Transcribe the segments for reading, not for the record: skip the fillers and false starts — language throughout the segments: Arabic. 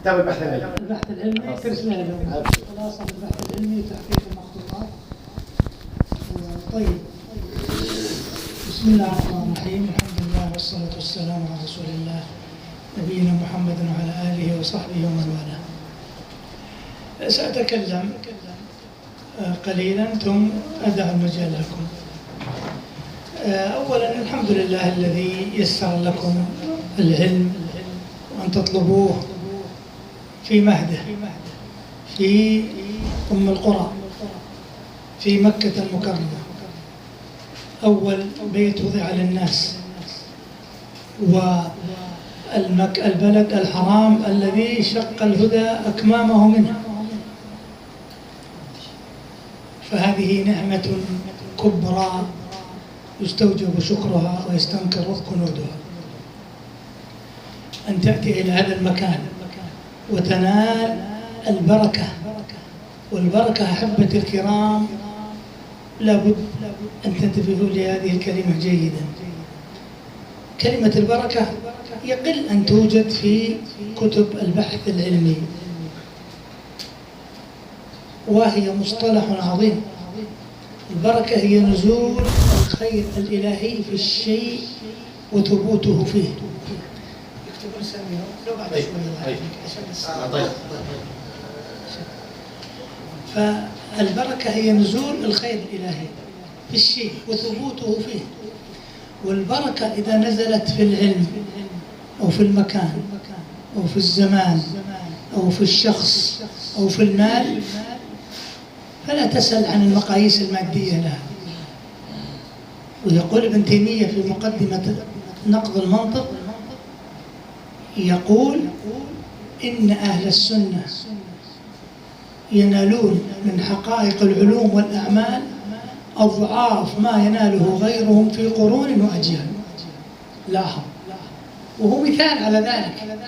كتاب البحث العلمي. البحث العلمي ترسلها له خلاصة البحث العلمي تحقيق المخطوطات. طيب، بسم الله الرحمن الرحيم، الحمد لله والصلاة والسلام على رسول الله نبينا محمد وعلى آله وصحبه ومن والاه. سأتكلم قليلا ثم أدع المجال لكم. أولا الحمد لله الذي يسر لكم العلم وأن تطلبوه في مهده، في أم القرى، في مكة المكرمة، أول بيت وضع للناس، والبلد الحرام الذي شق الهدى أكمامه منه. فهذه نعمة كبرى يستوجب شكرها ويستنكر كنودها، أن تأتي إلى هذا المكان وتنال البركة. والبركة أحبتي الكرام لابد أن تنتبهوا لهذه الكلمة جيدا. كلمة البركة يقل أن توجد في كتب البحث العلمي، وهي مصطلح عظيم. البركة هي نزول الخير الإلهي في الشيء وثبوته فيه. يكتبون سامي لو بعد شوي عشان فالبركة هي نزول الخير الإلهي في الشيء وثبوته فيه. والبركة إذا نزلت في العلم أو في المكان أو في الزمان أو في الشخص أو في المال فلا تسأل عن المقاييس المادية لها. ويقول ابن تيمية في مقدمة نقض المنطق، يقول إن أهل السنة ينالون من حقائق العلوم والأعمال أضعاف ما يناله غيرهم في قرون وأجيال. لاحظ، وهو مثال على ذلك.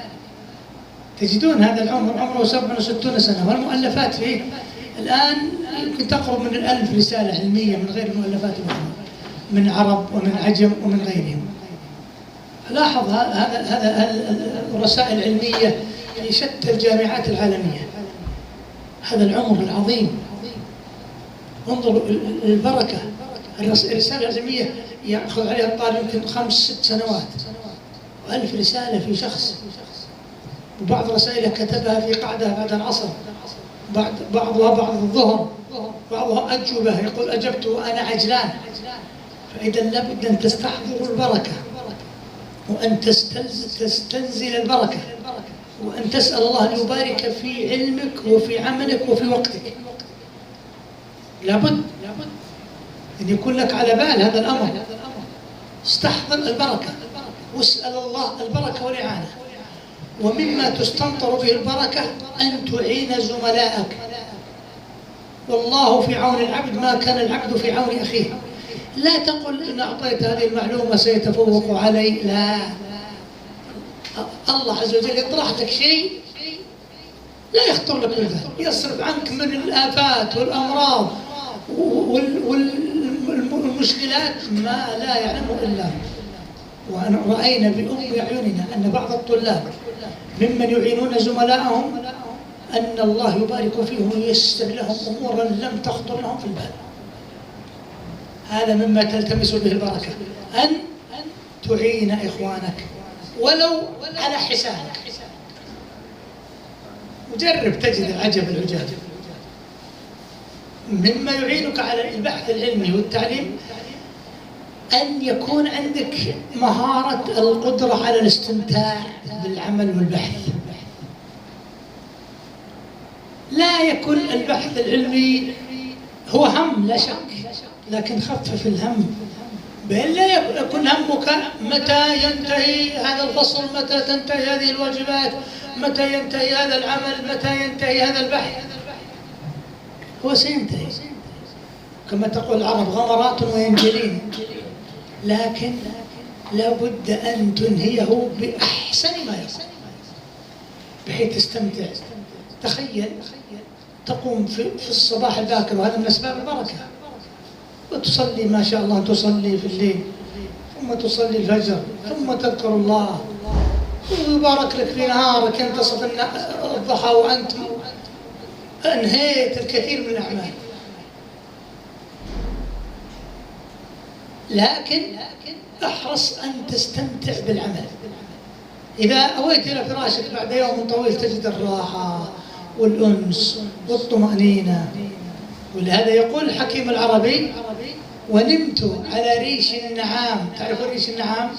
تجدون هذا العمر عمره 67 سنة والمؤلفات فيه الآن يمكن تقرب من 1000 رسالة علمية من غير المؤلفات الأخرى، من عرب ومن عجم ومن غيرهم. لاحظ هذا الرسائل العلمية في شتى الجامعات العالمية. هذا العمر العظيم، انظروا البركة. الرسالة العلمية يأخذ عليها الطالب يمكن 5-6 سنوات، و1000 رسالة في شخص. وبعض رسائله كتبها في قعدة بعد العصر، بعضها بعد الظهر، بعضها أجوبة يقول أجبت وأنا عجلان. فإذا لابد أن تستحضر البركة، وأن تستنزل البركة، وأن تسأل الله أن يبارك في علمك وفي عملك وفي وقتك. لابد أن يكون لك على بال هذا الأمر. استحضر البركة واسأل الله البركة والإعانة. ومما تستنطر به البركة أن تعين زملائك. والله في عون العبد ما كان العبد في عون أخيه. لا تقل إن أعطيت هذه المعلومة سيتفوق علي، لا. الله عز وجل يطرح لك شيء لا يخطر لك بالبال، يصرف عنك من الآفات والأمراض والمشكلات ما لا يعلمه إلا هو. ورأينا بأم أعيننا أن بعض الطلاب ممن يعينون زملائهم أن الله يبارك فيهم وييسر لهم أمورا لم تخطر لهم في البال. هذا مما تلتمس به البركة، أن تعين إخوانك ولو على حسابك. وجرب تجد العجب العجاب. مما يعينك على البحث العلمي والتعليم أن يكون عندك مهارة القدرة على الاستمتاع بالعمل والبحث. لا يكون البحث العلمي هو هم لا شك، لكن خفف الهم بأن لا يكون همك متى ينتهي هذا الفصل، متى تنتهي هذه الواجبات، متى ينتهي هذا العمل، متى ينتهي هذا البحث. هو سينتهي كما تقول العرب غمرات وينجلين، لكن لا بد أن تنهيه بأحسن ما يكون بحيث تستمتع. تخيل تقوم في الصباح الباكر، وهذا من أسباب البركة، وتصلي ما شاء الله، تصلي في الليل ثم تصلي الفجر ثم تذكر الله ويبارك لك في نهارك ينتصف الضحى وأنت أنهيت الكثير من الأعمال. لكن احرص أن تستمتع بالعمل. إذا أويت إلى فراشك بعد يوم طويل تجد الراحة والأنس والطمأنينة. ولهذا يقول الحكيم العربي: ونمت على ريش النعام. تعرفون ريش النعام؟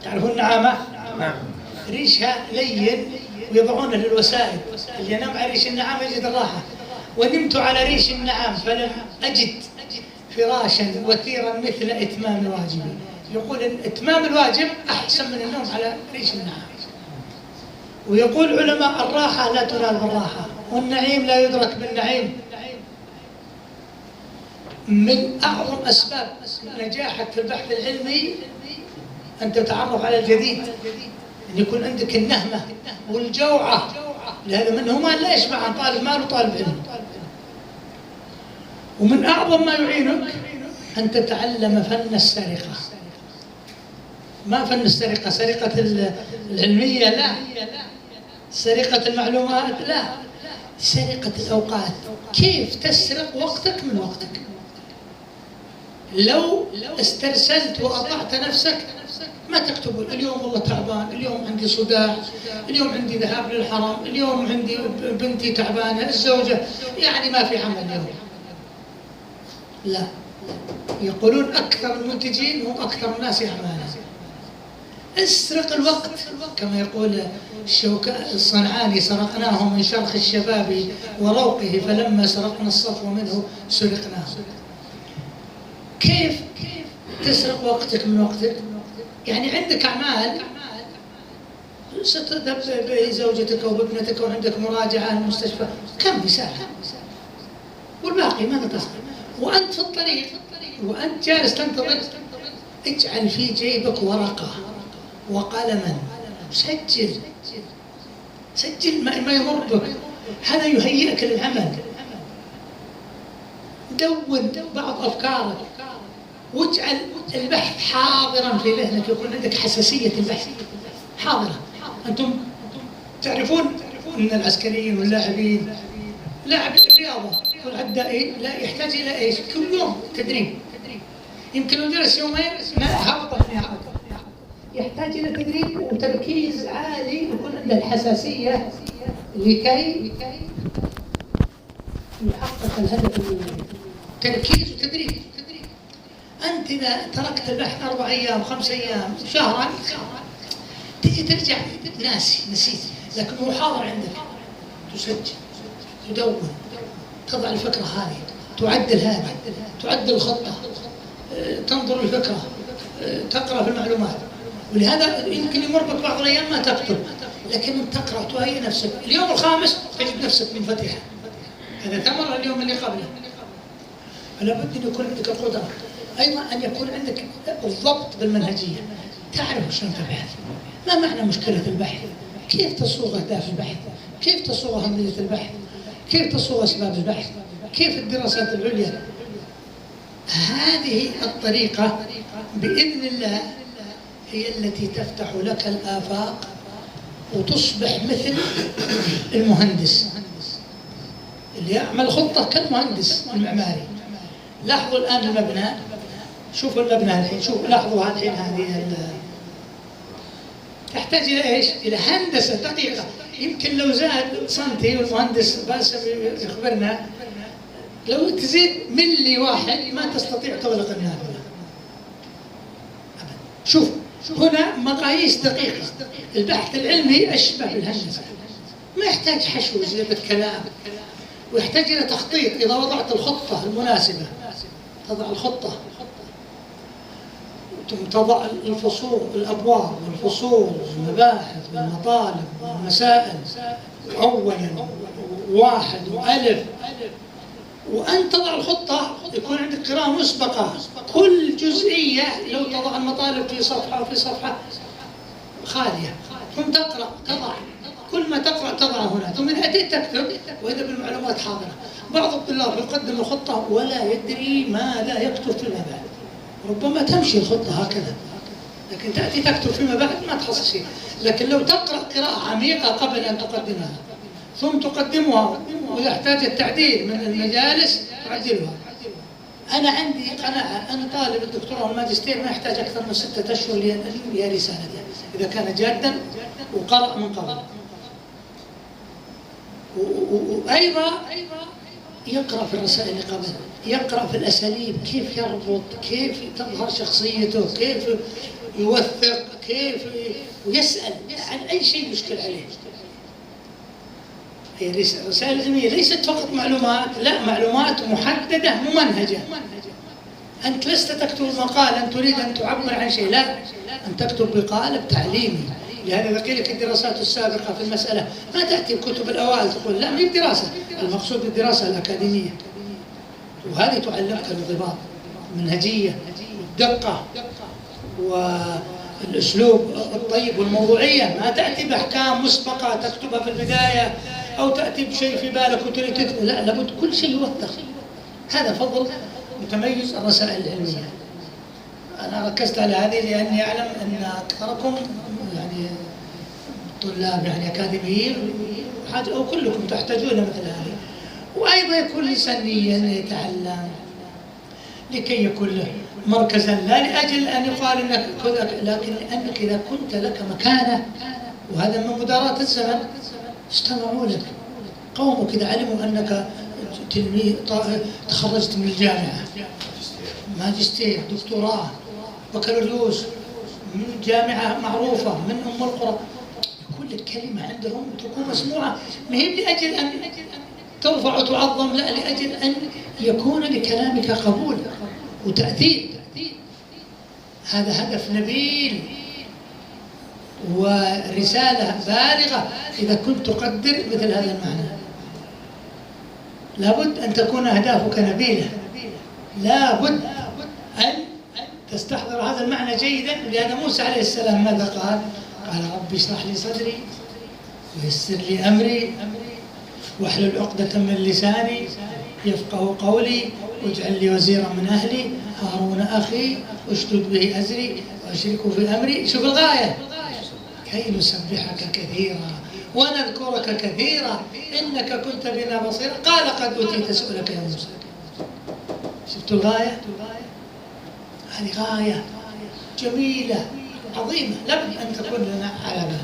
تعرفون النعامة؟ نعم. ريشها لين ويضعونه للوسائد. اللي ينام على ريش النعام يجد الراحة. ونمت على ريش النعام فلم أجد فراشا وثيرا مثل إتمام واجبي. يقول إن إتمام الواجب أحسن من النوم على ريش النعام. ويقول علماء: الراحة لا تنال بالراحة، والنعيم لا يدرك بالنعيم. من أعظم أسباب نجاحك في البحث العلمي أن تتعرف على الجديد، أن يكون عندك النهمة والجوعة. لهذا منهما لا يشبع عن طالب مال وطالب علم. ومن أعظم ما يعينك أن تتعلم فن السرقة. ما فن السرقة سرقة العلمية، لا. سرقة المعلومات، لا. سرقة الأوقات. كيف تسرق وقتك من وقتك؟ لو استرسلت وأطعت نفسك ما تكتب اليوم والله تعبان، اليوم عندي صداع، اليوم عندي ذهاب للحرم، اليوم عندي بنتي تعبانة، الزوجة، يعني ما في عمل اليوم. لا، يقولون أكثر المنتجين هم أكثر الناس أعمالا. اسرق الوقت، كما يقول الصنعاني: سرقناه من شرخ الشباب وروقه، فلما سرقنا الصفو منه سرقناه. كيف تسرق وقتك من وقتك؟ يعني عندك أعمال ستذهب بزوجتك أو بابنتك وعندك مراجعة المستشفى، كم رسالة، والباقي ماذا تصنع؟ وأنت في الطريق وأنت جالس تنتظر، اجعل في جيبك ورقة وقلما، سجل ما يمر بك، هذا يهيئك للعمل. دون بعض أفكارك، واجعل البحث حاضرا في ذهنك، يكون عندك حساسية البحث حاضرة. أنتم تعرفون أن العسكريين واللاعبين، لاعب الرياضة والعدائي لا يحتاج إلى إيش؟ كل يوم تدريب. يمكن لو جلس يومين ما هبط لياقته. يحتاج إلى تدريب وتركيز عالي، يكون عنده الحساسية لكي يحقق الهدف. تركيز وتدريب. أنت إذا تركت البحث 4 أيام 5 أيام شهرا تجي ترجع نسيت، لكن هو حاضر عندك. تسجل، تدون، تضع الفكرة هذه، تعدل هذه، تعدل الخطة، تنظر الفكرة، تقرأ في المعلومات. ولهذا يمكن يمر بك بعض الأيام ما تكتب، لكن أنت تقرأ تهيئ نفسك. اليوم الخامس تجد نفسك منفتحة. هذا ثمر اليوم اللي قبله. فلا بد أن يكون عندك القدرة. أيضا أن يكون عندك الضبط بالمنهجية، تعرف شلون تبحث، ما معنى مشكلة البحث، كيف تصوغ أهداف البحث، كيف تصوغ أهمية البحث، كيف تصوغ أسباب البحث، كيف الدراسات العليا. هذه الطريقة بإذن الله هي التي تفتح لك الآفاق وتصبح مثل المهندس اللي يعمل خطة كالمهندس المعماري. لاحظوا الآن المبنى، شوفوا المبنى الحين، شوفوا لاحظوا الحين هذه تحتاج إلى إيش؟ إلى هندسة دقيقة. يمكن لو زاد سنتي، والمهندس باسم يخبرنا، لو تزيد ملي واحد ما تستطيع تغلق النافذة. شوف هنا مقاييس دقيقة. البحث العلمي أشبه بالهندسة، ما يحتاج حشو زيادة كلام، ويحتاج إلى تخطيط. إذا وضعت الخطة المناسبة، تضع الخطة، تضع الفصول، الأبواب والفصول والمباحث والمطالب والمسائل أولا واحد وألف، وأن تضع الخطة يكون عندك قراءة مسبقة. كل جزئية لو تضع المطالب في صفحة وفي صفحة خالية، ثم تقرأ تضع، كل ما تقرأ تضع هنا، ثم إذا أتيت تكتب وإذا بالمعلومات حاضرة. بعض الطلاب يقدم الخطة ولا يدري ماذا يكتب فيما بعد. ربما تمشي الخطة هكذا، لكن تأتي تكتب فيما بعد ما تحصل شيء. لكن لو تقرأ قراءة عميقة قبل أن تقدمها ثم تقدمها وإذا احتاج التعديل من المجالس تعدلها. أنا عندي قناعة أن طالب الدكتوراه والماجستير ما يحتاج أكثر من 6 أشهر لرسالة إذا كان جادا وقرأ من قبل. وأيضا يقرأ في الرسائل اللي قبل، يقرأ في الأساليب، كيف يربط، كيف تظهر شخصيته، كيف يوثق، كيف ويسأل عن أي شيء يشكل عليه. هي الرسائل العلمية ليست فقط معلومات، لا، معلومات محددة ممنهجة. أنت لست تكتب مقالا تريد أن تعبر عن شيء، لا، أن تكتب بقالب تعليمي. لهذا قيل لك الدراسات السابقة في المسألة ما تأتي بكتب الأوائل تقول لا، ما هي الدراسة، المقصود بالدراسة الأكاديمية، وهذه تعلمك الانضباط، المنهجية، الدقة والأسلوب الطيب والموضوعية. ما تأتي بأحكام مسبقة تكتبها في البداية أو تأتي بشيء في بالك وتريد تكتب، لا، لابد كل شيء يوثق. هذا فضل متميز الرسائل العلمية. أنا ركزت على هذه لأني أعلم أن أكثركم يعني طلاب يعني أكاديميين أو كلكم تحتاجون مثل هذه، وأيضا يكون لسانيا يتعلم لكي يكون له مركزا، لا لأجل أن يقال أنك لكن لأنك إذا كنت لك مكانة، وهذا من مداراة الزمن، استمعوا لك. قومك إذا علموا أنك تلميذ تخرجت من الجامعة، ماجستير، دكتوراه، بكالوريوس، من جامعة معروفة، من أم القرى، يكون لك كلمة عندهم تكون مسموعة، ما هي لأجل أن ترفع وتعظم، لا، لأجل أن يكون لكلامك قبول وتأثير. هذا هدف نبيل ورسالة بالغة إذا كنت تقدر مثل هذا المعنى. لابد أن تكون أهدافك نبيلة، لابد أن تستحضر هذا المعنى جيدا. لأن موسى عليه السلام ماذا قال؟ قال ربي اشرح لي صدري ويسر لي أمري واحلل عقدة من لساني يفقه قولي واجعل لي وزيرا من أهلي هارون أخي اشدد به أزري وأشركه في أمري. شوف الغاية، كي نسبحك كثيرا ونذكرك كثيرا إنك كنت بنا بصيرا. قال قد أوتيت سؤلك يا موسى. شفتوا الغاية؟ هذه غاية جميلة عظيمة لابد أن تكون لنا على بال.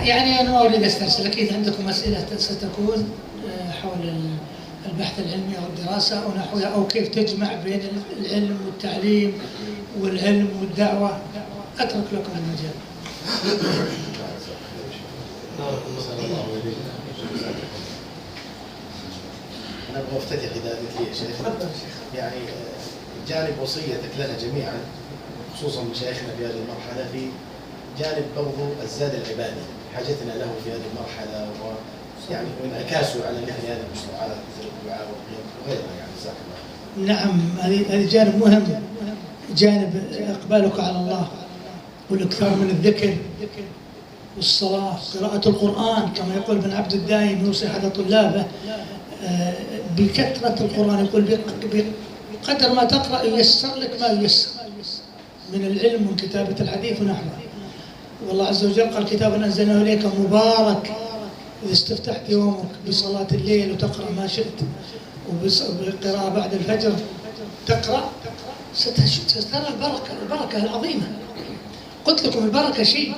يعني أنا ما أريد أسترسل، أكيد عندكم أسئلة ستكون حول البحث العلمي أو الدراسة أو نحوها، أو كيف تجمع بين العلم والتعليم والعلم والدعوة. أترك لكم المجال. أنا أبغى أفتتح إذا أذنت لي يا شيخ. يعني جانب وصيتك لنا جميعا خصوصا مشايخنا في هذه المرحلة في جانب برضو الزاد العبادي، حاجتنا له في هذه المرحلة ويعني وانعكاسه على مثل هذه المشروعات مثل الدعاء وغيرها. يعني جزاك الله. نعم، هذا جانب مهم، جانب إقبالك على الله والإكثار من الذكر والصلاة، قراءة القرآن كما يقول ابن عبد الدايم يوصي أحد طلابه بكثرة القرآن، يقول بقدر ما تقرأ ييسر لك ما ييسر من العلم ومن كتابة الحديث ونحوه. والله عز وجل قال كتاب أنزلناه إليك مبارك إذا استفتحت يومك بصلاة الليل وتقرأ ما شئت وبقراءة بعد الفجر تقرأ سترى البركة العظيمة. قلت لكم البركة شيء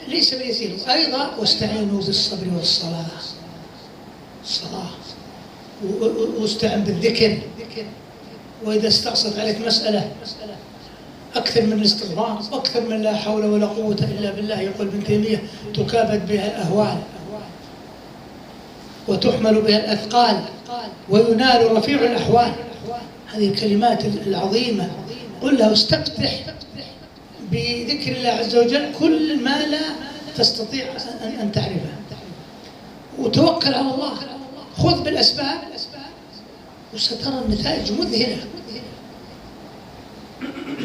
ليس بيسير. أيضا واستعينوا بالصبر والصلاة، الصلاة، واستعن بالذكر. وإذا استعصت عليك مسألة أكثر من الاستغفار وأكثر من لا حول ولا قوة إلا بالله. يقول ابن تيمية تكابد بها الأهوال وتحمل بها الأثقال وينال رفيع الأحوال. هذه الكلمات العظيمة قل له استفتح بذكر الله عز وجل كل ما لا تستطيع أن تعرفه، وتوكل على الله، خذ بالأسباب وسترى النتائج مذهلة.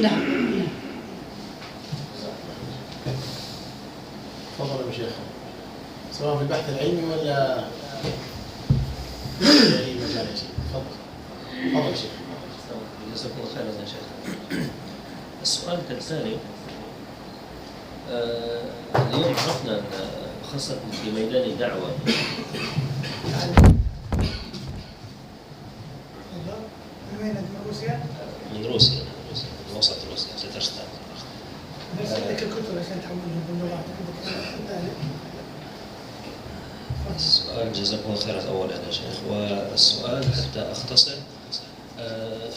نعم. تفضل يا شيخ، سواء في البحث العلمي ولا في أي مجال يا شيخ. تفضل يا شيخ. جزاكم الله خيرا يا شيخ. السؤال كالتالي: اليوم عرفنا خاصة في ميدان الدعوة من روسيا من وسط روسيا تترستان. بس عندك الكتب عشان تحولهم باللغات عندك. السؤال جزاكم الله خيرا أولا يا شيخ. والسؤال حتى أختصر،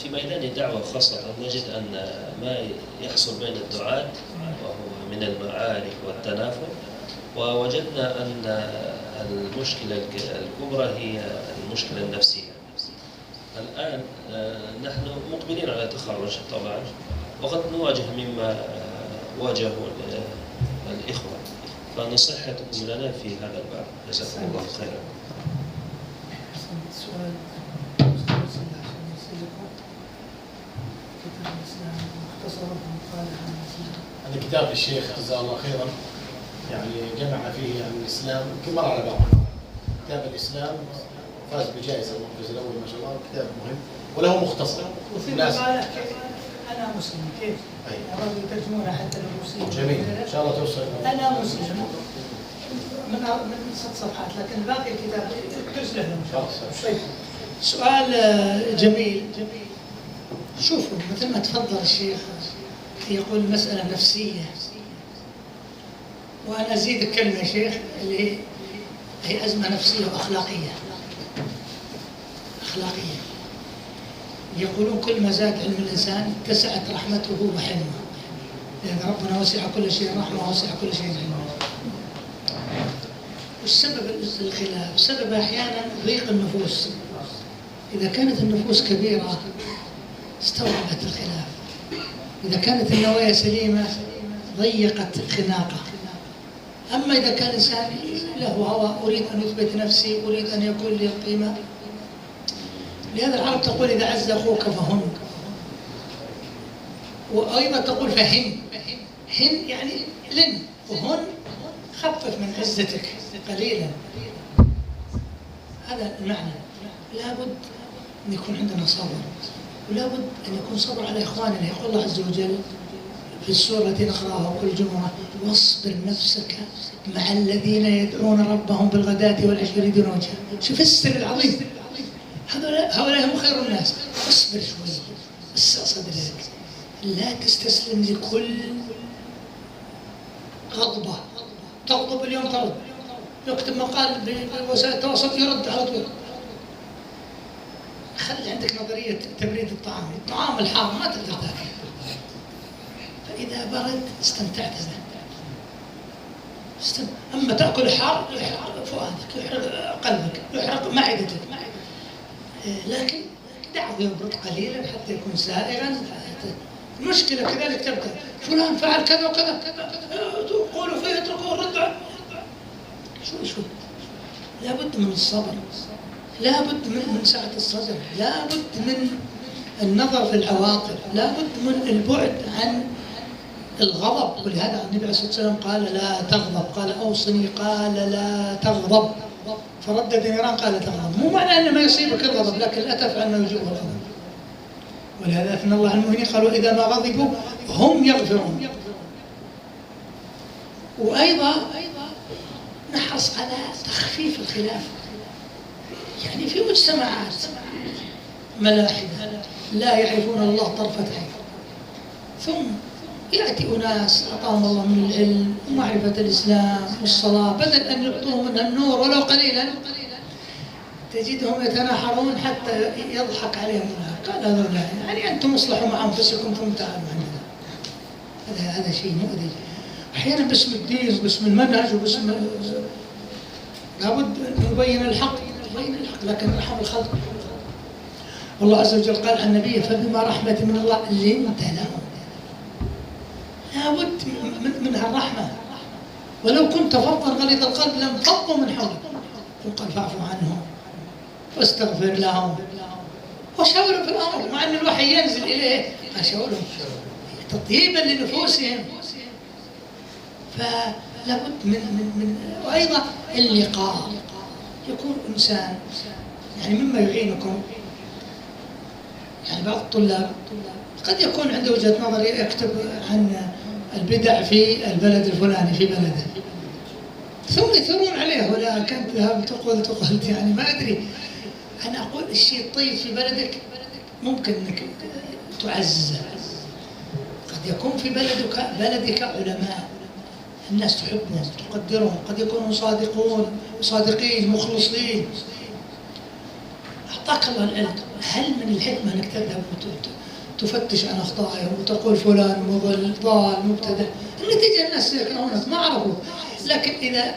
في ميدان الدعوة خاصة نجد أن ما يحصل بين الدعاة وهو من المعارك والتنافر، ووجدنا أن المشكلة الكبرى هي المشكلة النفسية. الآن نحن مقبلين على التخرج طبعا، وقد نواجه مما واجهه الإخوة، فنصيحتكم لنا في هذا الباب جزاكم الله خيرا. سؤال هذا كتاب للشيخ جزاه الله خيرا، يعني جمع فيه عن الإسلام يمكن مر على بعض. كتاب الإسلام فاز بجائزة المركز الأول ما شاء الله، كتاب مهم وله مختصر. وفي مقالة أنا مسلم كيف؟ أرادوا يترجمونها حتى للروسية. جميل، إن شاء الله توصل. أنا مسلم من 6 صفحات، لكن باقي الكتاب ترسله له إن شاء الله. طيب، سؤال جميل. شوفوا مثل ما تفضل الشيخ يقول مسألة نفسية، وأنا أزيد الكلمة يا شيخ اللي هي أزمة نفسية وأخلاقية. أخلاقية. يقولون كل ما زاد علم الإنسان اتسعت رحمته وحلمه، لأن ربنا وسع كل شيء رحمة ووسع كل شيء علما. والسبب الخلاف سبب أحيانا ضيق النفوس. إذا كانت النفوس كبيرة استوعبت الخلاف، إذا كانت النوايا سليمة ضيقت خناقة. أما إذا كان الإنسان له هوى، أريد أن أثبت نفسي، أريد أن يكون لي قيمة. لهذا العرب تقول إذا عز أخوك فهن، وأيضا تقول فهن. هن يعني لن، وهن خفف من عزتك قليلا. هذا المعنى. لابد أن يكون عندنا صبر، ولابد أن يكون صبر على إخواننا. يقول الله عز وجل في السورة التي نقرأها كل جمعة: واصبر نفسك مع الذين يدعون ربهم بالغداة والعشي يريدون وجهه. شوف السر العظيم، هؤلاء هم خير الناس. اصبر شوي، وسع صدرك، لا تستسلم لكل غضبة. تغضب اليوم ترد، يكتب مقال بوسائل التواصل يرد على طول. خلي عندك نظرية تبريد الطعام. الطعام الحار ما تقدر تاكله، فإذا برد استمتعت به. أما تأكل حار يحرق فؤادك، يحرق قلبك، يحرق معدتك. لكن دعه يبرد قليلا حتى يكون سائغا. المشكلة كذلك تبدأ فلان فعل كذا وكذا، قولوا فيه اتركوه ردوا. شو لابد من الصبر، لابد من سعة الصدر، لابد من النظر في العواقب، لابد من البعد عن الغضب. ولهذا النبي عليه الصلاة والسلام قال لا تغضب، قال أوصني، قال لا تغضب، فردد نيران قال تغضب. مو معنى أن ما يصيبك الغضب، لكن لا تفعل ما يجيبه الغضب. ولهذا أثنى الله على المؤمنين قالوا إذا ما غضبوا هم يغفرون. وأيضا نحرص على تخفيف الخلاف. يعني في مجتمعات ملاحدة لا يعرفون الله طرفة عين، ثم يأتي أناس أعطاهم الله من العلم ومعرفة الإسلام والصلاة، بدل أن يعطوهم منها النور ولو قليلا تجدهم يتناحرون حتى يضحك عليهم الله. قال هذا لا، يعني أنتم اصلحوا مع أنفسكم ثم تعالوا عندنا. هذا شيء مؤذي. أحيانا باسم الدين وباسم المنهج وباسم لابد أن نبين الحق، لكن رحم الخلق. والله عز وجل قال عن النبي: فبما رحمة من الله لنت لهم. لابد منها الرحمة. ولو كنت فظا غليظ القلب لانفضوا من حولك. قال فاعف عنهم واستغفر لهم وشاورهم في الأمر، مع أن الوحي ينزل إليه شاورهم تطيبا لنفوسهم. فلابد من وأيضا اللقاء. يكون إنسان يعني مما يعينكم، يعني بعض الطلاب قد يكون عنده وجهة نظر يكتب عن البدع في البلد الفلاني في بلده، ثم يثورون عليه، ولا كنت ذهبت وقلت يعني ما أدري. أنا أقول الشيء الطيب في بلدك ممكن أنك تعززه. قد يكون في بلدك علماء الناس تحبهم تقدرهم، قد يكونوا صادقين مخلصين، أعطاك الله العلم. هل من الحكمة أنك تذهب تفتش عن أخطائهم وتقول فلان مضل ضال مبتدع؟ النتيجة الناس يكرهونك ما عرفوا. لكن إذا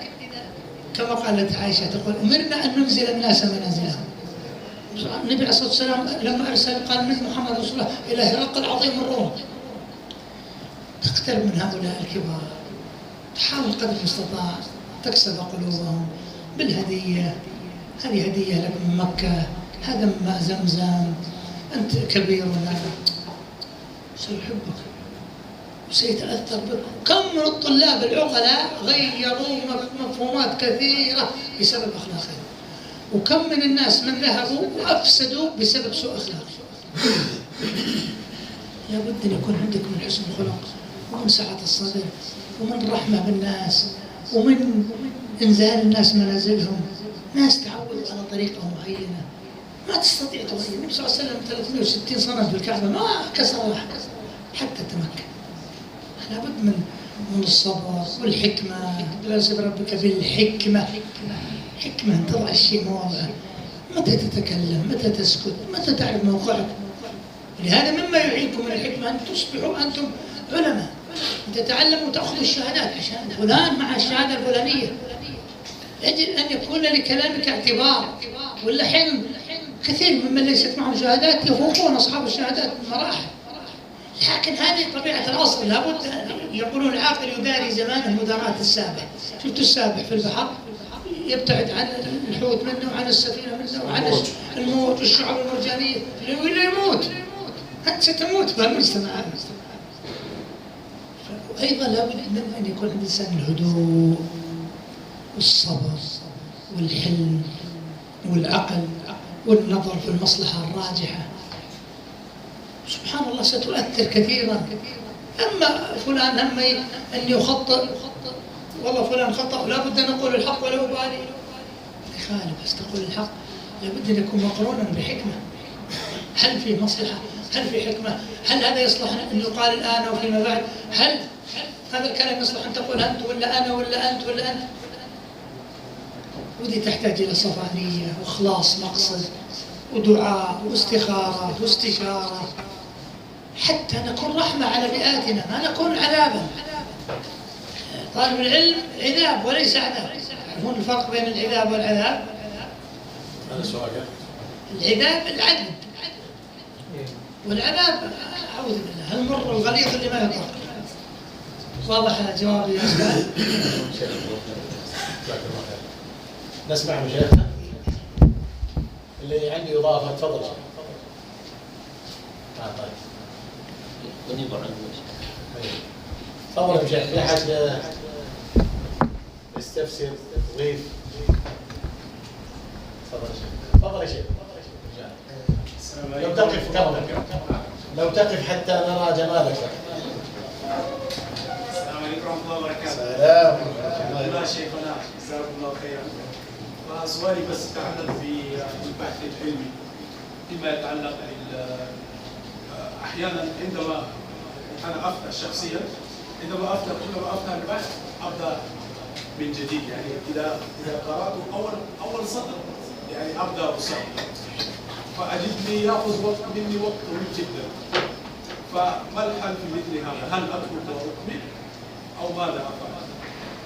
كما قالت عائشة تقول أمرنا أن ننزل الناس منازلهم. النبي عليه الصلاة والسلام لما أرسل قال من محمد رسول الله إلى هرقل عظيم الروم، تقترب من هؤلاء الكبار، تحاول قدر المستطاع تكسب قلوبهم بالهدية. هذه هدية لك من مكة، هذا من ماء زمزم، أنت كبيرنا سيحبك وسيتأثر بك. كم من الطلاب العقلاء غيروا مفهومات كثيرة بسبب أخلاقهم، وكم من الناس من ذهبوا وأفسدوا بسبب سوء أخلاق. لابد أن يكون عندك من حسن الخلق ومن سعة الصدر ومن رحمة بالناس ومن إنزال الناس منازلهم. ناس تعودوا على طريقة معينة ما تستطيع تغير. النبي صلى الله عليه وسلم 360 سنة في الكعبة ما كسر واحد حتى تمكن. لابد من الصبر والحكمة. لازم ربك بالحكمة، حكمة أن تضع الشيء مواضعه، متى تتكلم، متى تسكت، متى تعرف موقعك. لهذا مما يعينكم من الحكمة أن تصبحوا أنتم علماء، تتعلموا وتأخذوا الشهادات عشان فلان مع الشهادة الفلانية. يجب أن يكون لكلامك اعتبار. ولا حين كثير ممن ليست معهم شهادات يفوقون أصحاب الشهادات بمراحل. لكن هذه طبيعة الأصل. لابد يقولون العاقل يداري زمانه مداراة السابح. شفتوا السابح في البحر يبتعد عن الحوت منه وعن السفينة منه وعن الموت والشعب المرجانية، ولا يموت. أنت ستموت بهالمجتمع هذا. وأيضا لابد من أن يكون عند الإنسان الهدوء والصبر والحلم والعقل والنظر في المصلحة الراجحة. سبحان الله ستؤثر كثيرا. أما فلان هم أن يخطئ، والله فلان خطأ لابد أن نقول الحق ولا أبالي، يخالف بس تقول الحق. لابد أن يكون مقرونا بحكمة. هل في مصلحة؟ هل في حكمة؟ هل هذا يصلح أن يقال الآن أو فيما بعد؟ هل هذا الكلام يصلح أن تقول أنت ولا أنا ولا أنت ولا أنت؟ ودي تحتاج إلى صفانية وإخلاص مقصد ودعاء واستخارة واستشارة حتى نكون رحمة على بيئاتنا، ما نكون عذابا. طالب العلم عذاب وليس عذاب. تعرفون الفرق بين العذاب والعذاب؟ هذا سؤال. العذاب العدل، والعذاب أعوذ بالله المر الغليظ اللي ما يطاق. واضح جوابي يا أستاذ؟ نسمع من شيخنا اللي عندي إضافة. تفضل. ونيب عنه. تفضل يا شيخ. في أحد يستفسر يضيف؟ تفضل يا شيخ. تفضل يا شيخ. لو تقف حتى نرى جمالك. السلام عليكم ورحمة الله وبركاته. السلام ورحمة الله شيخنا، جزاكم الله خيرا. سؤالي بس يتعلق بالبحث العلمي فيما يتعلق أحيانا عندما أنا أفتح شخصيا، عندما أفتح البحث أبدأ من جديد. يعني إذا قرأت أول سطر يعني أبدأ أصحح، فأجدني يأخذ مني وقت طويل جدا. فما الحل في مثل هذا؟ هل أترك وأكمل أو ماذا أفعل؟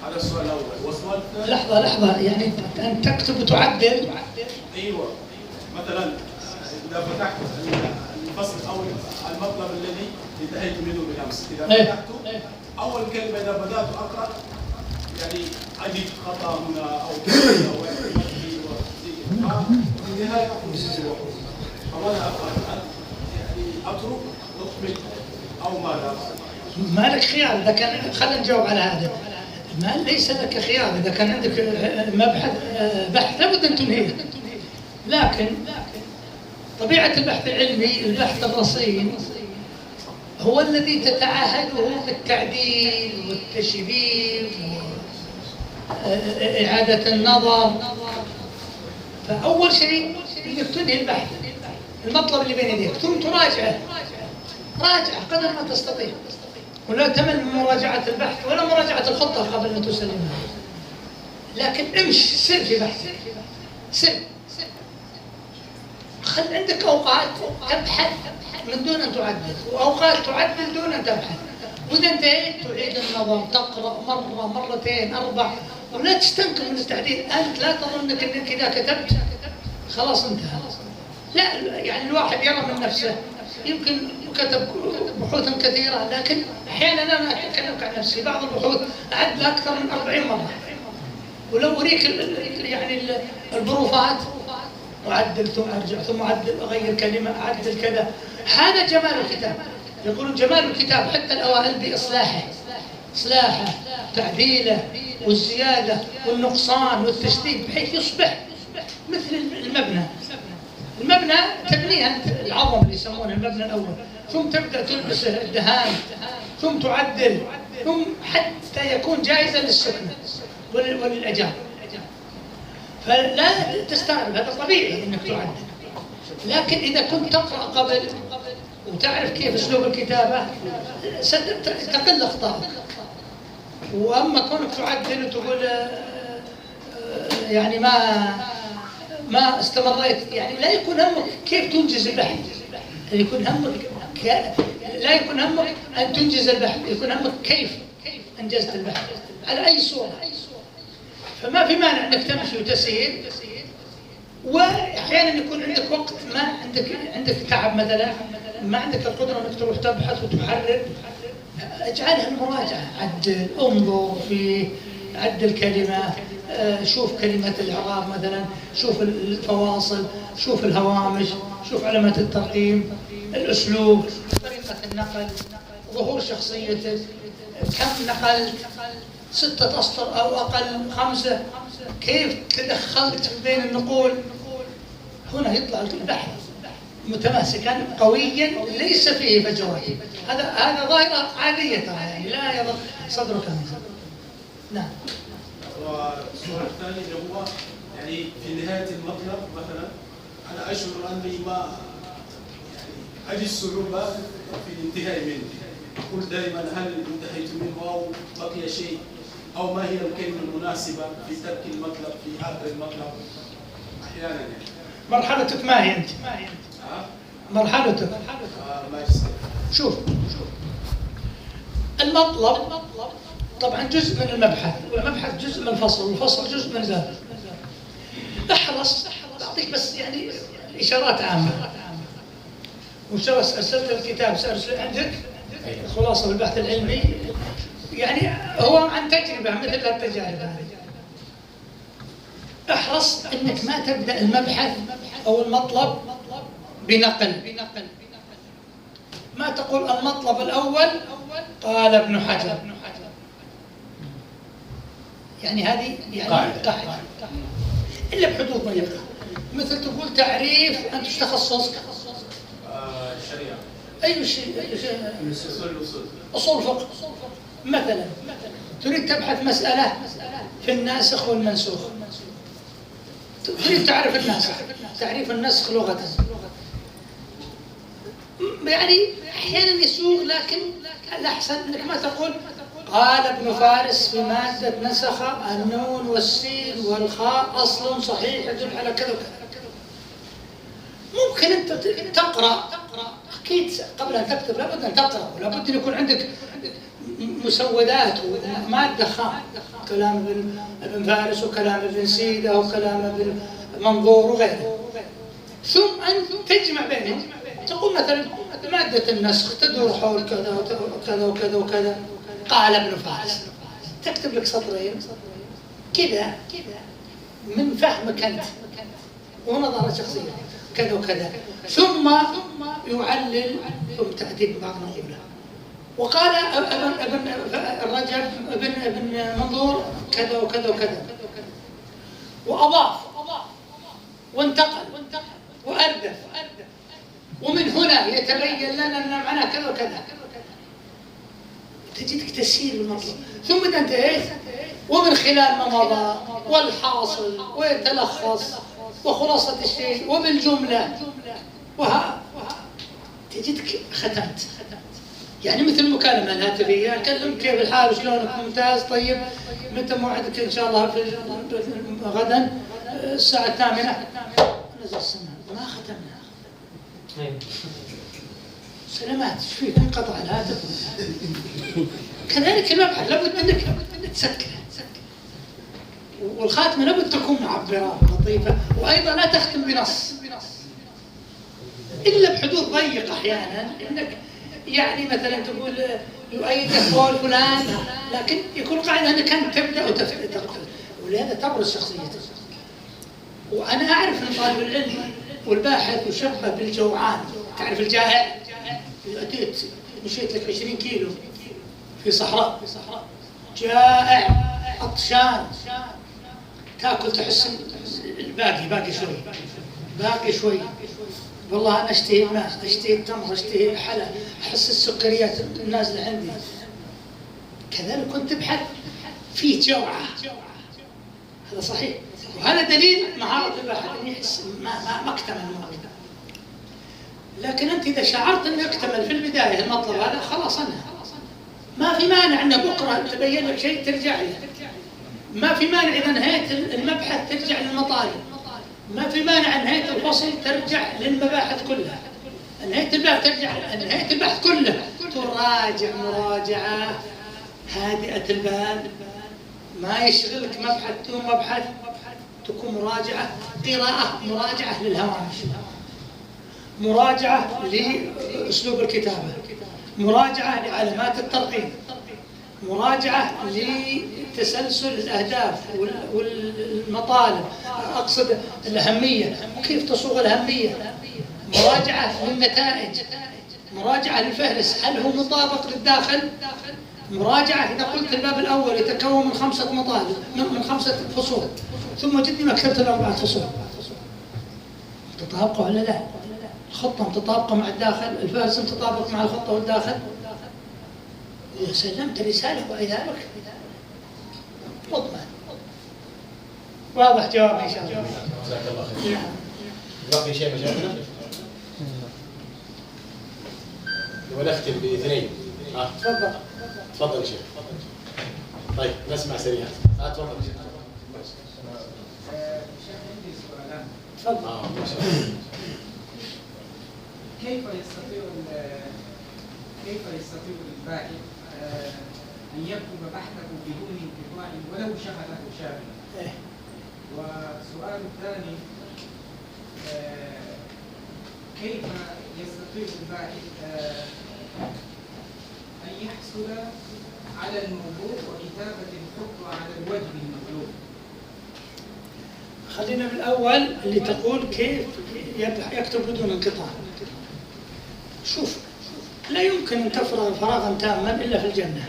هذا السؤال الأول. والسؤال الثاني لحظة يعني أن تكتب وتعدل. أيوه، مثلا إذا فتحت الفصل الأول المطلب الذي انتهيت منه بالأمس، إذا فتحته أول كلمة إذا بدأت أقرأ يعني أجد خطأ هنا أو كلمة أو في النهاية فماذا أفعل؟ يعني أترك أكمل أو ماذا أفعل؟ ما لك خيار. إذا كان خلينا نجاوب على هذا. ما ليس لك خيار. إذا كان عندك بحث لابد أن تنهيه. لكن طبيعة البحث العلمي البحث الرصين هو الذي تتعاهده بالتعديل والتشبيب وإعادة النظر. فأول شيء انك تنهي البحث، المطلب اللي بين يديك، ثم تراجعه، راجع قدر ما تستطيع، ولا تمل من مراجعة البحث ولا مراجعة الخطة قبل أن تسلمها، لكن امشي، سر في بحث، سر. خل عندك أوقات تبحث من دون أن تعدل، وأوقات تعدل دون أن تبحث، وإذا انتهيت تعيد النظر، تقرأ مرة مرتين 4، ولا تستنكر من التعديل. أنت لا تظنك أنك إذا كتبت خلاص انتهى، لا، يعني الواحد يرى من نفسه يمكن كتب بحوثا كثيرة، لكن أحيانا أنا أتكلم عن نفسي، بعض البحوث أعد أكثر من 40 مرة، ولو أريك يعني البروفات أعدل ثم أرجع ثم أعدل، أغير كلمة، أعدل كذا. هذا جمال الكتاب. يقولون جمال الكتاب حتى الأوائل بإصلاحه، إصلاحه، تعديله، والزيادة والنقصان والتشديد، بحيث يصبح مثل المبنى. المبنى تبنيه أنت، العظم اللي يسمونه المبنى الأول، ثم تبدأ تلبسه الدهان، ثم تعدل، ثم حتى يكون جاهزا للسكنة وللإيجار. فلا تستغرب، هذا طبيعي انك تعدل، لكن اذا كنت تقرا قبل وتعرف كيف اسلوب الكتابه تقل اخطائك. واما كونك تعدل وتقول يعني ما استمريت، يعني لا يكون همك كيف تنجز البحث، يكون همك لا يكون همك ان تنجز البحث، يكون همك كيف انجزت البحث على اي صوره. فما في مانع انك تمشي وتسير، واحيانا يكون عندك وقت ما عندك تعب مثلا، ما عندك القدره انك تروح تبحث وتحرر، اجعلها المراجعه، عدل، انظر في عدل كلمه، شوف كلمه الاعراب مثلا، شوف الفواصل، شوف الهوامش، شوف علامات الترقيم، الاسلوب، طريقه النقل، ظهور شخصيتك، كم نقلت، 6 أسطر أو أقل 5، كيف تدخلت بين النقول. هنا يطلع البحث متماسكا قويا ليس فيه فجوات. هذا ظاهرة عادية ترى، يعني لا يضر صدرك منها. نعم. والسؤال الثاني اللي هو يعني في نهاية المطلب مثلا أنا أشعر أني ما يعني أجد صعوبة في الانتهاء منه، أقول دائما هل انتهيت منه أو بقي شيء، أو ما هي الكلمة المناسبة في ترك المطلب في آخر المطلب أحيانا يعني. مرحلتك ما هي أنت؟ مرحلتك ماجستير. شوف المطلب طبعا جزء من المبحث، والمبحث جزء من الفصل، والفصل جزء من ذلك. احرص، أعطيك بس يعني إشارات عامة. وش أرسلت الكتاب سأرسل عندك خلاصة البحث العلمي، يعني هو عن تجربة مثل التجارب هذه. احرص انك ما تبدأ المبحث او المطلب بنقل، ما تقول المطلب الاول قال ابن حجر، يعني هذه يعني قاعدة الا بحدود ما يبقى. مثل تقول تعريف، انت ايش تخصصك؟ الشريعة. اي شيء؟ اصول فقه مثلا. تريد تبحث مسألة في الناسخ والمنسوخ، تريد تعرف الناسخ، تعريف النسخ لغة، يعني أحيانا يسوغ، لكن الأحسن أنك ما تقول قال ابن فارس في مادة نسخ النون والسين والخاء أصل صحيح يدل على كذا وكذا. ممكن أنت تقرأ، أكيد قبل أن تكتب لابد أن تقرأ، ولابد أن يكون عندك مسودات ومادة خام، كلام ابن فارس وكلام ابن سيدة وكلام ابن منظور وغيره، ثم أن تجمع بينهم. تقول مثلا مادة النسخ تدور حول كذا وكذا وكذا وكذا، قال ابن فارس، تكتب لك سطرين كذا من فهمك أنت ونظرة شخصية كذا وكذا، ثم يعلل، ثم تأتي ببعض نقوله. وقال ابن الرجب ابن منظور كذا وكذا وكذا، وأضاف وانتقل وأردف، ومن هنا يتبين لنا أن معناه كذا وكذا. تجدك تسير المطلب، ثم إذا انتهيت ومن خلال ما مضى والحاصل ويتلخص وخلاصة الشيء وبالجملة تجدك ختمت. يعني مثل المكالمة الهاتفية، أكلمك كيف الحال وشلونك، ممتاز، طيب متى موعدك إن شاء الله في غدا الساعة 8 نزل السماء، ما ختمنا. سلامات، ايش فيك؟ انقطع الهاتف. كذلك المبحث لابد انك تسكره، والخاتمه لابد تكون معبره لطيفه، وايضا لا تختم بنص الا بحدود ضيقه احيانا، انك يعني مثلا تقول يؤيد قول فلان، لكن يكون قاعده انك انت تبدا وتقفل، ولهذا تبرز شخصيتك. وانا اعرف ان طالب العلم والباحث يشبه بالجوعان، تعرف الجائع؟ أتيت مشيت لك 20 كيلو في صحراء، جائع عطشان، تاكل تحس باقي شوي، والله انا اشتهي الماء، اشتهي التمر، اشتهي حلا، احس السكريات النازله عندي. كذلك كنت تبحث في جوعه، هذا صحيح، وهذا دليل مهاره الباحث ان يحس ما اكتمل الموضوع. لكن أنت إذا شعرت أنه يكتمل في البداية المطلب هذا، خلاص انهى. ما في مانع أنه بكرة تبين لك شيء ترجع له، ما في مانع إذا انهيت المبحث ترجع للمطالب، ما في مانع انهيت الفصل ترجع للمباحث كلها، انهيت البحث ترجع، انهيت البحث كله تراجع مراجعة هادئة البال، ما يشغلك مبحث دون مبحث، تكون مراجعة قراءة، مراجعة للهوامش، مراجعة لأسلوب الكتابة، مراجعة لعلامات الترقيم، مراجعة لتسلسل الأهداف والمطالب، أقصد الأهمية، كيف تصوغ الأهمية، مراجعة للنتائج، مراجعة للفهرس، هل هو مطابق للداخل، مراجعة إذا قلت الباب الأول يتكون من 5 مطالب، من 5 فصول، ثم جدي ما كتبت ال4 فصول، تطابقوا ولا لا؟ الخطة متطابقة مع الداخل، الفهرس متطابق مع الخطة والداخل، إذا سلمت رسالة وإذابك مضمن. واضح جوابي إن شاء الله. جزاك الله خير. باقي شيء مشاكلنا؟ ونختم باثنين. تفضل. تفضل يا شيخ. طيب نسمع سريعا. تفضل يا شيخ. عندي سؤالان. تفضل. ما شاء الله. كيف يستطيع الباحث أن يكتب بحثه بدون انقطاع ولو شغله شاغلا؟ والسؤال الثاني، كيف يستطيع الباحث أن يحصل على الموضوع وكتابة الخطوة على الوجه المطلوب؟ خلينا بالأول اللي تقول كيف يكتب بدون انقطاع. شوف، لا يمكن أن تفرغ فراغا تاما إلا في الجنة.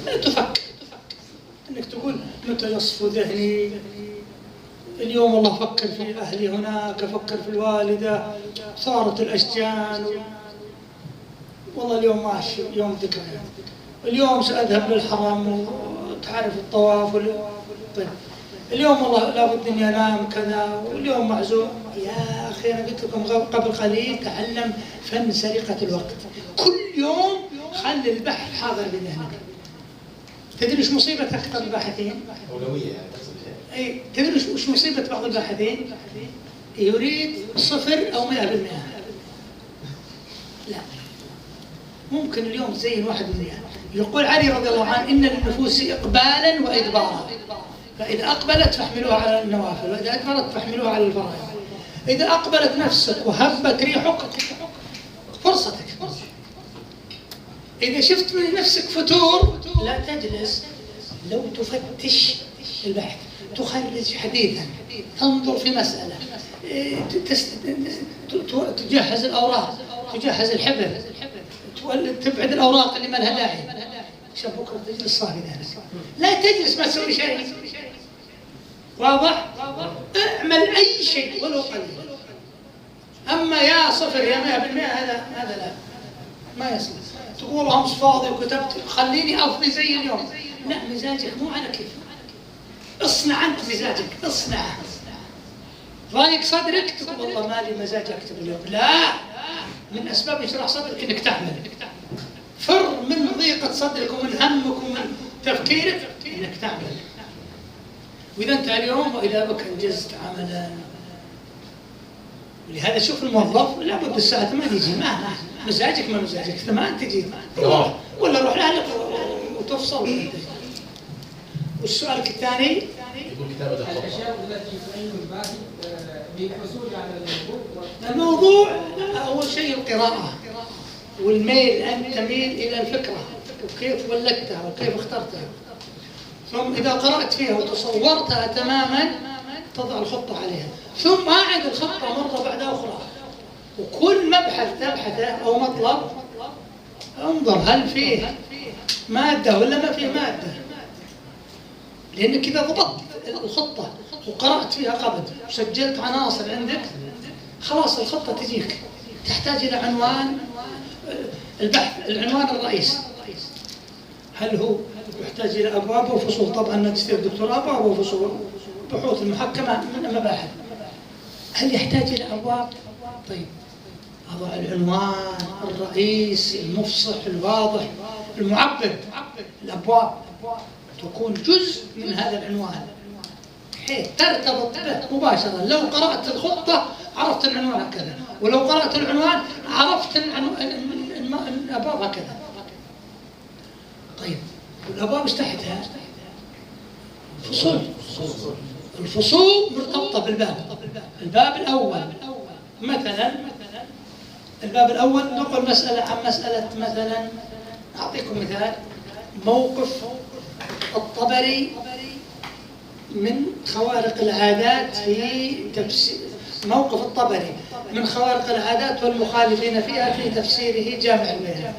لا تفكر أنك تقول متى يصفو ذهني، اليوم والله أفكر في أهلي هناك، أفكر في الوالدة، صارت الأشجان، والله اليوم ماشي يوم ذكرى، اليوم سأذهب للحرم وتعرف الطواف طيب اليوم والله لابد اني انام كذا، واليوم معزوم. يا اخي انا قلت لكم قبل قليل، تعلم فن سرقه الوقت. كل يوم خلي البحث حاضر بذهنك. تدري ايش مصيبه اكثر الباحثين؟ اولويه يعني. اي تدري ايش مصيبه بعض الباحثين؟ يريد 0 أو 100%. لا، ممكن اليوم تزين 1%. يقول علي رضي الله عنه: إن للنفوس إقبالا وإدبارا، فإذا أقبلت فاحملوها على النوافل، وإذا أدبرت فاحملوها على الفرائض. إذا أقبلت نفسك وهبت ريحك فرصتك. إذا شفت من نفسك فتور لا تجلس، لو تفتش البحث، تخرج حديثا، تنظر في مسألة، تجهز الأوراق، تجهز الحبر، تبعد الأوراق اللي ما لها داعي، عشان بكرة تجلس صافي ذهنك. لا تجلس ما تسوي شيء. واضح؟ اعمل أي شيء ولو قليل. أما يا 0 يا 100% هذا لا. ما يصلح. تقول أمس فاضي وكتبت خليني أفضي زي اليوم. لا، مزاجك مو على كيف. اصنع أنت مزاجك، اصنع. ضايق صدرك تقول والله ما لي مزاج أكتب اليوم. لا، من أسباب يشرح صدرك إنك تعمل. فر من ضيقة صدرك ومن همك ومن تفكيرك إنك تعمل. وإذا أنت اليوم وإذا بك أنجزت عملا، ولهذا شوف الموظف لابد الساعة 8 يجي. ما مزاجك ما مزاجك 8 تجي، ولا روح لأهلك وتفصل. والسؤال الثاني يقول كتابة الخطة. الأشياء التي تعين الباحث للحصول على الموضوع أول شيء القراءة والميل، أن تميل إلى الفكرة وكيف ولدتها وكيف اخترتها. ثم إذا قرأت فيها وتصورتها تماما تضع الخطة عليها، ثم أعد الخطة مرة بعد أخرى. وكل مبحث تبحثه أو مطلب انظر هل فيه مادة ولا ما فيه مادة، لأنك إذا ضبطت الخطة وقرأت فيها قبل وسجلت عناصر عندك خلاص الخطة تجيك. تحتاج إلى عنوان البحث، العنوان الرئيسي. هل هو يحتاج إلى أبواب وفصول؟ طبعا ماجستير دكتوراه أبواب وفصول، بحوث المحكمة من المباحث. هل يحتاج إلى أبواب؟ طيب أضع العنوان الرئيس المفصح الواضح المعبر. الأبواب تكون جزء من هذا العنوان حيث ترتبط به مباشرة. لو قرأت الخطة عرفت العنوان هكذا، ولو قرأت العنوان عرفت الأبواب هكذا. طيب والأبواب ايش تحتها؟ فصول. الفصول مرتبطة بالباب. الباب الأول مثلا، الباب الأول نقول مسألة عن مسألة. مثلا أعطيكم مثال، موقف الطبري من خوارق العادات في تفسير. موقف الطبري من خوارق العادات والمخالفين فيها في تفسيره جامع البيان.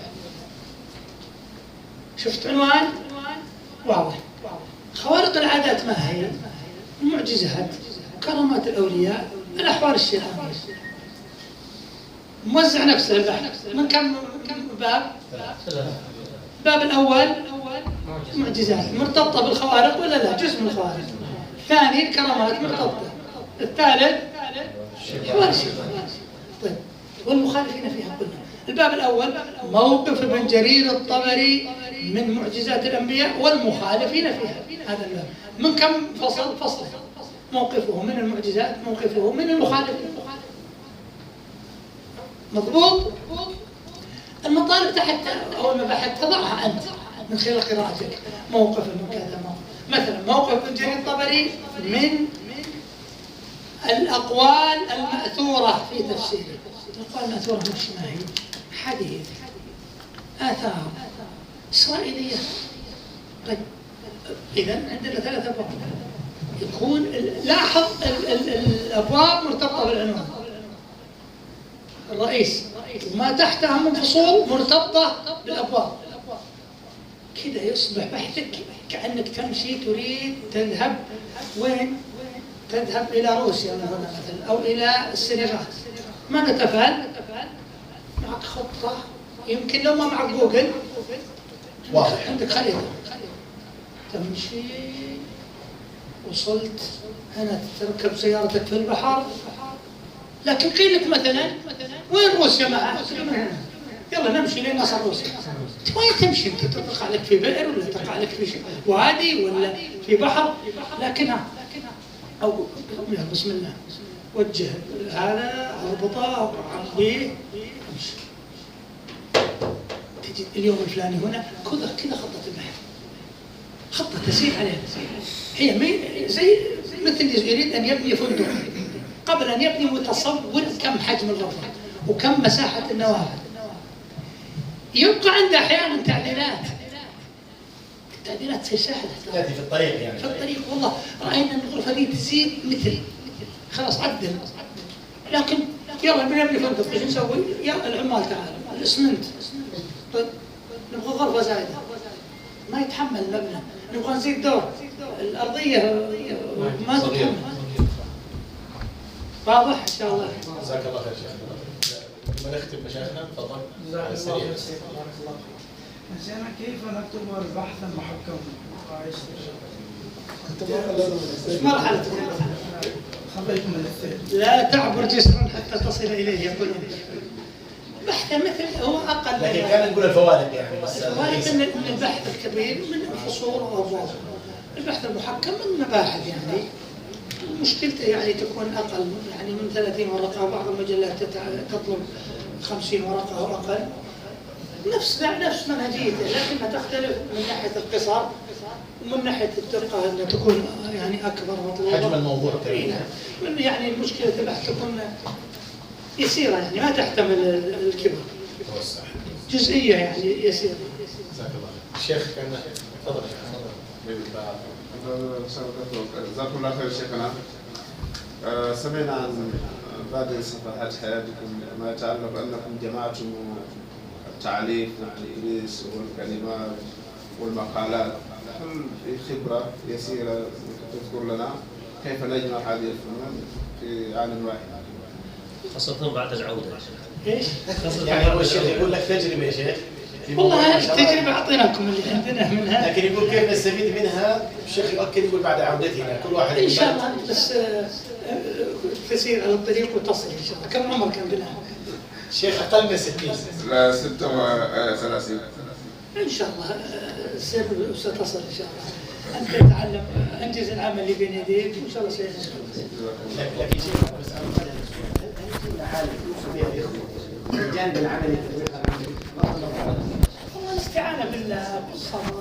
شفت عنوان واضح. خوارق العادات ما هي؟ المعجزات، كرامات الأولياء، الأحوال الشرعية. موزع نفسه البحث من كم باب؟ الباب الأول معجزات مرتبطة بالخوارق ولا لا؟ جزء من الخوارق. الثاني الكرامات مرتبطة. الثالث أحوال الشرعية. طيب والمخالفين فيها كلها. الباب الأول موقف ابن جرير الطبري من معجزات الأنبياء والمخالفين فيها. هذا الباب من كم فصل؟ فصل. موقفه من المعجزات، موقفه من المخالفين. مضبوط؟ المطالب تحت أو المباحث تضعها أنت من خلال قراءتك. موقف من كذا، مثلا موقف ابن جرير الطبري من الأقوال المأثورة في تفسيره. الأقوال المأثورة مش ما هي؟ حديث، آثار إسرائيلية. طيب إذن عندنا 3 أبواب. يكون لاحظ الأبواب مرتبطة بالعنوان الرئيس، وما تحتها من فصول مرتبطة بالأبواب. كذا يصبح بحثك كأنك تمشي تريد تذهب وين؟ تذهب إلى روسيا مثلا أو إلى السنغال. ماذا تفعل؟ معك خطة، يمكن لو ما معك جوجل واضح، عندك خريطة تمشي. وصلت هنا تركب سيارتك في البحر، لكن قيل لك مثلا وين روسيا معها؟ يلا نمشي لين نصل روسيا. وين تمشي انت؟ تقع لك في بئر ولا تقع لك في وادي ولا في بحر؟ لكنها او بسم الله وجه هذا اربطه عرضيه امشي. تجد اليوم الفلاني هنا كذا خطة البحث، خطة تسير عليها. هي زي مثل يريد أن يبني فندق، قبل أن يبني متصور كم حجم الغرفة وكم مساحة النوافذ. يبقى عنده أحيانا تعديلات تصير سهلة تأتي في الطريق يعني. في الطريق. والله رأينا أن الغرفة دي تزيد مثل خلاص عدل، لكن يلا بنبني فندق ايش نسوي؟ يا العمال تعالوا الاسمنت. طيب نبغى غرفة زايدة ما يتحمل المبنى، نبغى نزيد دور، الأرضية ما تتحمل. واضح إن شاء الله. جزاك الله خير شيخ. ما نختم مشايخنا تفضل. جزاك الله خير شيخ، بارك الله فيك. شيخنا كيف نكتب البحث المحكم؟ مرحلة خليكم من الثاني. لا تعبر جسرا حتى تصل إليه يقولون. بحث مثل هو أقل. لكن كان نقول الفوائد يعني بس. الفوائد من البحث الكبير من فصول وأبواب. البحث المحكم من مباحث يعني. مشكلته يعني تكون أقل يعني من 30 ورقة، بعض المجلات تطلب 50 ورقة أو أقل. نفس منهجيته، لكنها تختلف من ناحية القصر ومن ناحية الدقة أنها تكون يعني أكبر مطلوبة. حجم الموضوع تقريبا. من يعني المشكلة البحث تكون يسيرة يعني ما تحتمل الكبر. توسع. جزئية يعني يسيرة. جزاك الله. الشيخ كان تفضل. جزاكم الله خير شيخنا. سمعنا عن بعض صفحات حياتكم ما يتعلق أنكم جمعتم التعليق والتدريس والكلمات والمقالات. هل في خبرة يسيرة تذكر لنا كيف نجمع هذه الفنون في آن واحد؟ خاصة بعد العودة. إيش؟ يعني هو الشيخ يقول لك تجربة يا شيخ. والله التجربة أعطيناكم اللي عندنا منها. لكن يقول كيف نستفيد منها؟ الشيخ يؤكد يقول بعد عودتنا كل واحد. إن شاء الله بس تسير على الطريق وتصل إن شاء الله. كم عمرك عندنا؟ الشيخ أقل من 60. لا 36. إن شاء الله ستصل إن شاء الله. أنت تتعلم أنجز العمل اللي بين يديك وإن شاء الله سيصل. لكن شيخ بس هل كنا حالة فيها الإخوة الجانب العملي في الطريقة العملية؟ والله الاستعانة بالله بالصبر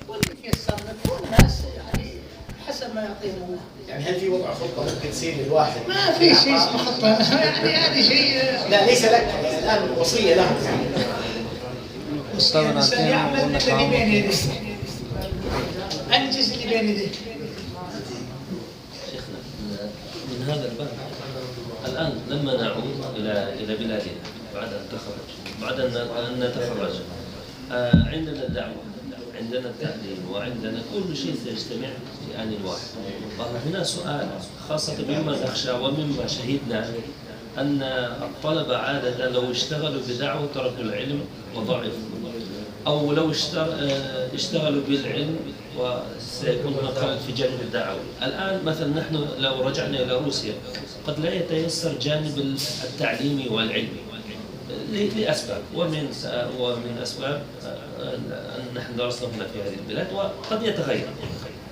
واللي يتيسر لك والناس يعني حسب ما يعطيهم الله. يعني هل في وضع خطة ممكن تصير للواحد؟ ما في شيء اسمه خطة يعني هذه شيء. لا ليس لك يعني الآن وصية لهم. الإنسان يعمل الذي بين يديه. أنجز اللي بين يديك. شيخنا من هذا الباب الآن لما نعود إلى بلادنا بعد أن نتخرج عندنا الدعوة، عندنا التعليم، وعندنا كل شيء سيجتمع في آن واحد. وهنا سؤال خاصة مما نخشى ومما شهدنا أن الطلبة عادة لو اشتغلوا بدعوة تركوا العلم وضعفوا، أو لو اشتغلوا بالعلم وسيكون هناك خلل في جانب الدعوة. الآن مثلا نحن لو رجعنا إلى روسيا قد لا يتيسر جانب التعليمي والعلمي لأسباب، ومن أسباب أن نحن درسنا هنا في هذه البلاد وقد يتغير.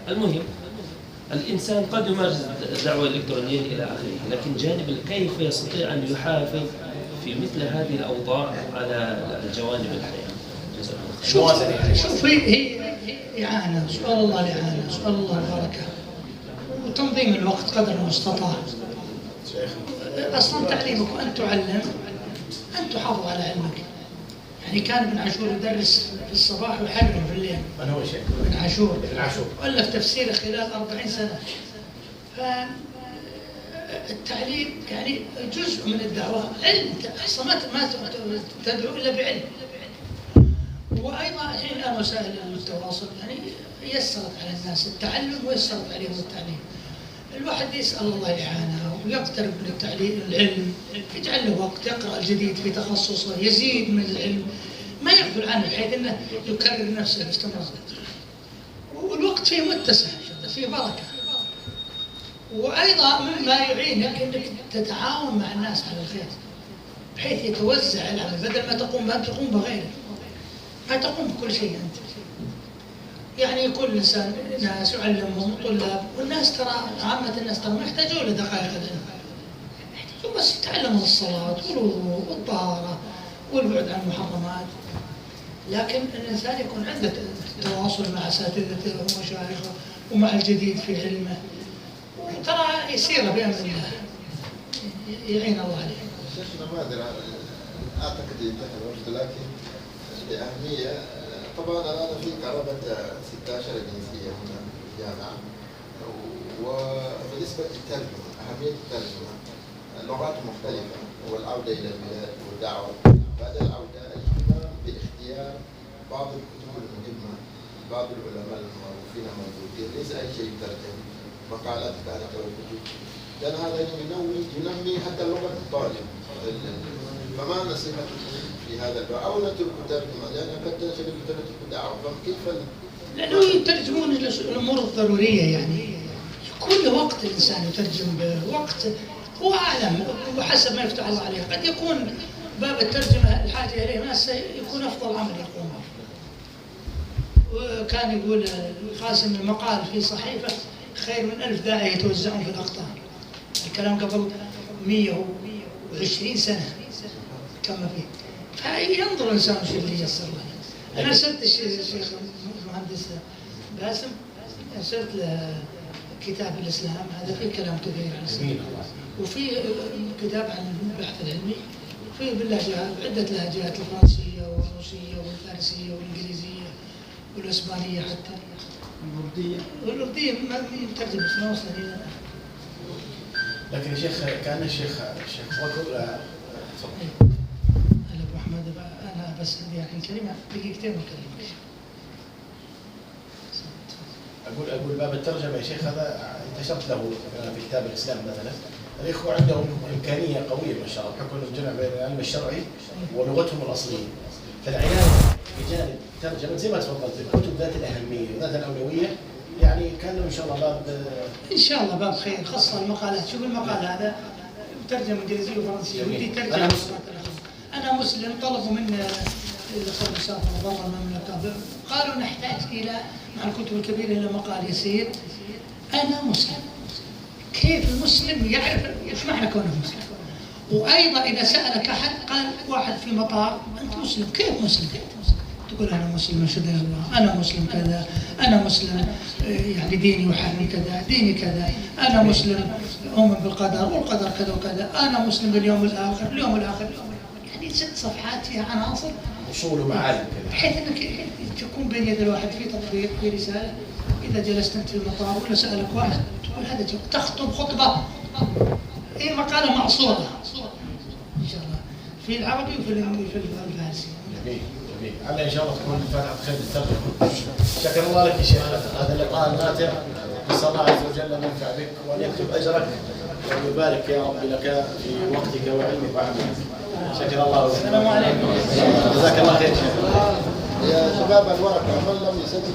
المهم الإنسان قد يمارس الدعوة الإلكترونية إلى آخره، لكن جانب كيف يستطيع أن يحافظ في مثل هذه الأوضاع على الجوانب الحياة. شوف هي إعانة، سؤال الله الإعانة، سؤال الله البركة وتنظيم الوقت قدر المستطاع. أصلا تعليمك وأن تعلم أن تحافظ على علمك. يعني كان ابن عاشور يدرس في الصباح ويحرم في الليل. من هو شيخ؟ ابن عاشور. ابن عاشور. وألف تفسيره خلال 40 سنة. فالتعليم يعني جزء من الدعوة، علم أصلا ما تدعو إلا بعلم. وأيضا الحين الآن وسائل التواصل يعني يسرت على الناس التعلم ويسرت عليهم التعليم. الواحد يسأل الله الإعانة ويقترب من العلم، يجعل له وقت يقرأ الجديد في تخصصه، يزيد من العلم، ما يغفل عنه بحيث أنه يكرر نفسه باستمرار. والوقت فيه متسع، فيه بركة. وأيضا مما يعينك أنك تتعاون مع الناس على الخير بحيث يتوزع العمل، بدل ما تقوم به تقوم بغيره، ما تقوم بكل شيء أنت. يعني كل إنسان ناس يعلمهم طلاب، والناس ترى عامة الناس ترى ما يحتاجون لدقائق العلم، يحتاجون بس يتعلموا الصلاة والوضوء والطهارة والبعد عن المحرمات. لكن الإنسان يكون عنده تواصل مع أساتذته ومشايخه ومع الجديد في علمه، وترى يسير بأمر الله، يعين الله عليه. شيخنا ما أدري أعتقد ينتهي الوقت، لكن لأهمية طبعا الآن في قرابة 16 جنسية هنا في الجامعة، وبالنسبة للترجمة أهمية الترجمة اللغات مختلفة والعودة إلى البلاد والدعوة بعد العودة، الاهتمام باختيار بعض الكتب المهمة، بعض العلماء المعروفين موجودين، ليس أي شيء يترجم، مقالات كانت أو كتب لأن هذا ينمي حتى لغة الطالب. فما نصيحتكم في هذا الباب أو نترك ترجمة لأن قد تنشغل بترك الدعوة فكيف لأنه يترجمون الأمور الضرورية يعني كل وقت الإنسان يترجم بوقت هو أعلم وحسب ما يفتح الله عليه. قد يكون باب الترجمة الحاجة إليه ناس يكون أفضل عمل يقوم به. وكان يقول القاسم المقال في صحيفة خير من 1000 داعية يتوزعون في الأقطار. الكلام قبل 120 سنة كما فيه. فينظر الإنسان وش اللي ييسر له. أنا أرسلت الشيخ المهندس باسم أرسلت له كتاب الإسلام هذا فيه كلام كثير عن الإسلام وفي كتاب عن البحث العلمي وفي باللهجات عدة لهجات الفرنسية والروسية والفارسية والإنجليزية والإسبانية حتى والأردية ما مترجم بس ما وصل إلى لكن الشيخ كان الشيخ وكل هلا أبو أحمد أنا بس عندي الحين كلمة دقيقتين وأكلمك. أقول باب الترجمة يا شيخ هذا انتشرت له في كتاب الإسلام مثلا. الإخوة عندهم إمكانية قوية ما شاء الله بحكم الجمع بين العلم الشرعي ولغتهم الأصلية. فالعناية بجانب ترجمة زي ما تفضلت الكتب ذات الأهمية وذات الأولوية يعني كان إن شاء الله باب إن شاء الله باب خير خاصة المقالات. شوف المقال هذا ترجمة إنجليزية وفرنسية ودي ترجمة. أنا مسلم طلبوا مني الأخوة سافروا برا المملكة قالوا نحتاج إلى مع الكتب الكبيرة إلى مقال يسير. أنا مسلم. كيف المسلم يعرف إيش معنى كونه مسلم؟ وأيضا إذا سألك أحد قال واحد في مطار أنت مسلم كيف مسلم؟ تقول أنا مسلم أشهد أن الله أنا مسلم كذا أنا مسلم يعني ديني يحرم كذا ديني كذا أنا مسلم أؤمن بالقدر والقدر كذا وكذا أنا مسلم باليوم الآخر اليوم الآخر يعني 6 صفحات فيها عناصر أصول ومعالم كذا بحيث أنك تكون بين يد الواحد في تطبيق في رسالة. إذا جلست أنت في المطار ولا سألك واحد تقول هذا تخطب خطبة هي مقالة معصورة إن شاء الله في العربي وفي الفارسي. جميل جميل على إن شاء الله تكون فتحة خير للترجمة. شكر الله لك يا شيخ هذا اللقاء الماتع. نسأل الله عز وجل أن ينفع بك وأن يكتب أجرك ويبارك يا رب لك في وقتك وعلمك وعملك. شكر الله لك. السلام عليكم. جزاك الله خير شيخ. يا شباب الورقة من لم يسجل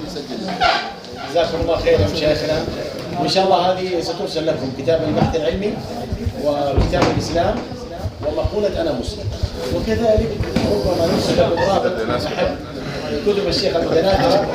جزاكم الله خير يا مشايخنا. وإن شاء الله هذه سترسل لكم كتاب البحث العلمي وكتاب الإسلام ومقولة أنا مسلم وكذلك ربما نرسل بالرابط أحد كتب الشيخ المتناثرة.